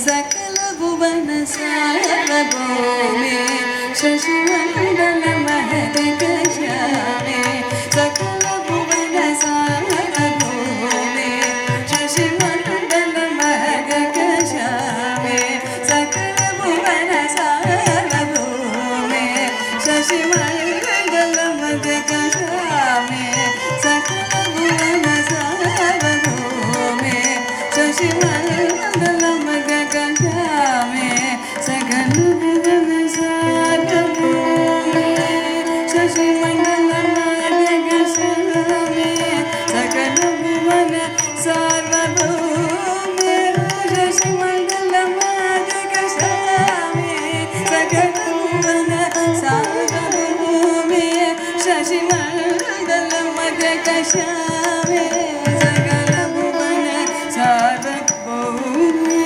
सकल भुवन सार्वभौमे शशिमण्डल महदक श्यामे सकल भुवन सार्वभौमे शशिमण्डल महदक श्यामे सकल भुवन सार्वभौमे शशिमण्डल महदक श्यामे सकल भुवन सार्वभौमे शशिमण्डल महदक श्यामे सकल भुवन सार्वभौमे शशिमण्डल महदक श्यामे सकल भुवन सार्वभौमे शशिमण्डल महदक श्यामे सकल भुवन सार्वभौमे शशिमण्डल महदक श्यामे